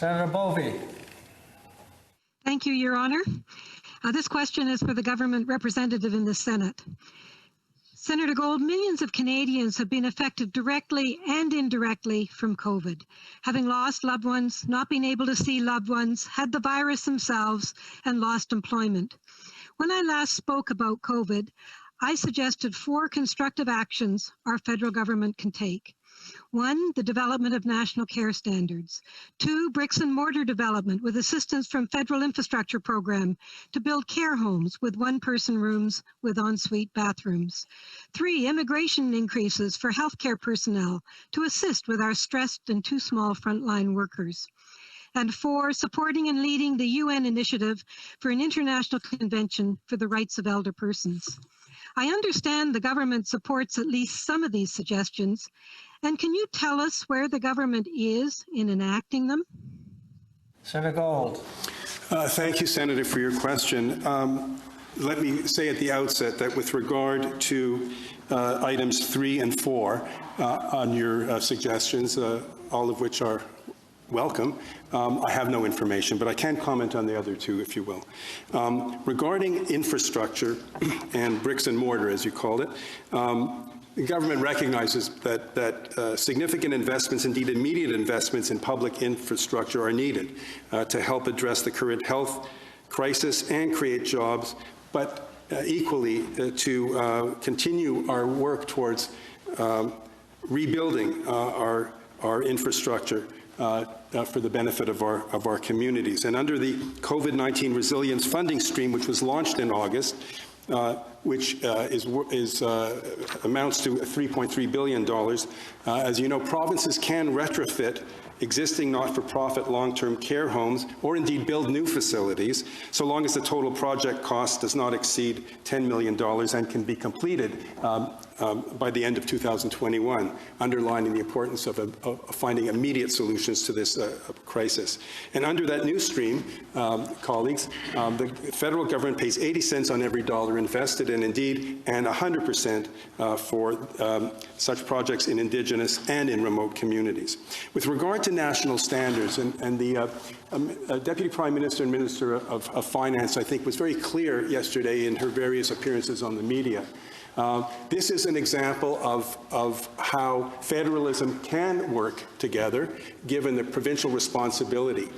Senator Bovey. Thank you, Your Honor. This question is for the government representative in the Senate. Senator Gold, millions of Canadians have been affected directly and indirectly from COVID, having lost loved ones, not being able to see loved ones, had the virus themselves, and lost employment. When I last spoke about COVID, I suggested 4 constructive actions our federal government can take. 1, the development of national care standards. 2, bricks and mortar development with assistance from federal infrastructure program to build care homes with one-person rooms with ensuite bathrooms. 3, immigration increases for healthcare personnel to assist with our stressed and too small frontline workers. And 4, supporting and leading the UN initiative for an international convention for the rights of elder persons. I understand the government supports at least some of these suggestions. And can you tell us where the government is in enacting them? Senator Gold. Thank you, Senator, for your question. Let me say at the outset that with regard to items 3 and 4 on your suggestions, all of which are welcome, I have no information, but I can comment on the other 2, if you will. Regarding infrastructure and bricks and mortar, as you called it, the government recognizes that significant investments, indeed immediate investments in public infrastructure are needed to help address the current health crisis and create jobs, but equally to continue our work towards rebuilding our infrastructure for the benefit of our communities. And under the COVID-19 resilience funding stream, which was launched in August, which amounts to $3.3 billion. As you know, provinces can retrofit existing not-for-profit long-term care homes or indeed build new facilities, so long as the total project cost does not exceed $10 million and can be completed by the end of 2021, underlining the importance of finding immediate solutions to this crisis. And under that new stream, colleagues, the federal government pays 80 cents on every dollar invested, and indeed, and 100% for such projects in Indigenous and in remote communities. With regard to national standards, and the Deputy Prime Minister and Minister of Finance, I think, was very clear yesterday in her various appearances on the media. This is an example of how federalism can work together, given the provincial responsibility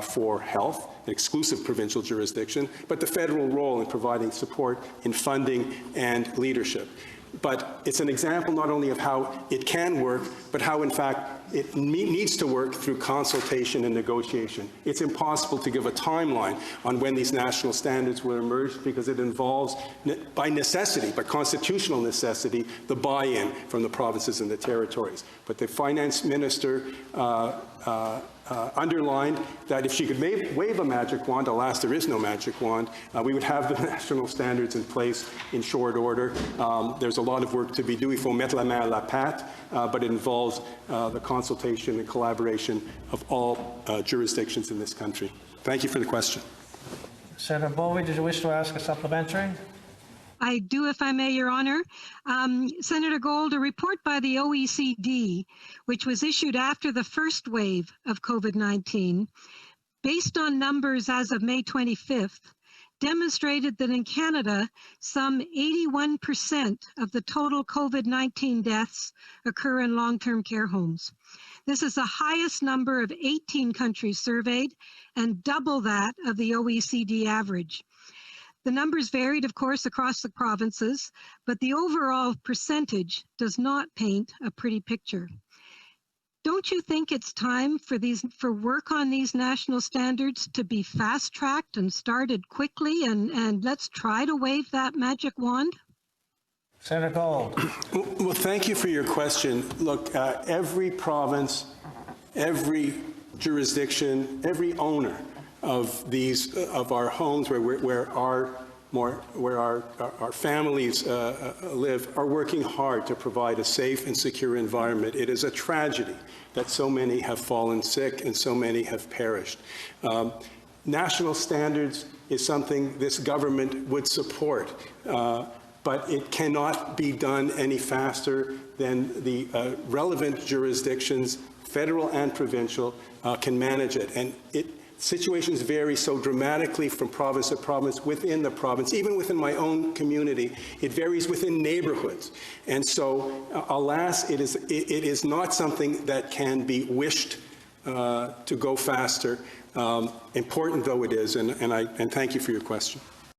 for health, an exclusive provincial jurisdiction, but the federal role in providing support in funding and leadership. But it's an example not only of how it can work, but how, in fact, it needs to work through consultation and negotiation. It's impossible to give a timeline on when these national standards will emerge, because it involves, by necessity, by constitutional necessity, the buy-in from the provinces and the territories. But the finance minister underlined that if she could wave a magic wand, alas, there is no magic wand, we would have the national standards in place in short order. There's a lot of work to be done. Il faut mettre la main à la pâte, but it involves the consultation and collaboration of all jurisdictions in this country. Thank you for the question. Senator Bovey, did you wish to ask a supplementary? I do, if I may, Your Honor. Senator Gold, a report by the OECD, which was issued after the first wave of COVID-19, based on numbers as of May 25th, demonstrated that in Canada, some 81% of the total COVID-19 deaths occur in long-term care homes. This is the highest number of 18 countries surveyed and double that of the OECD average. The numbers varied, of course, across the provinces, but the overall percentage does not paint a pretty picture. Don't you think it's time for work on these national standards to be fast-tracked and started quickly, and let's try to wave that magic wand? Senator Gold. Well, thank you for your question. Look, every province, every jurisdiction, every owner of these of our homes where our families live are working hard to provide a safe and secure environment. It is a tragedy that so many have fallen sick and so many have perished. National standards is something this government would support, but it cannot be done any faster than the relevant jurisdictions federal and provincial, can manage it. And situations vary so dramatically from province to province within the province, even within my own community. It varies within neighborhoods. And so, alas, it is not something that can be wished to go faster, important though it is. And thank you for your question.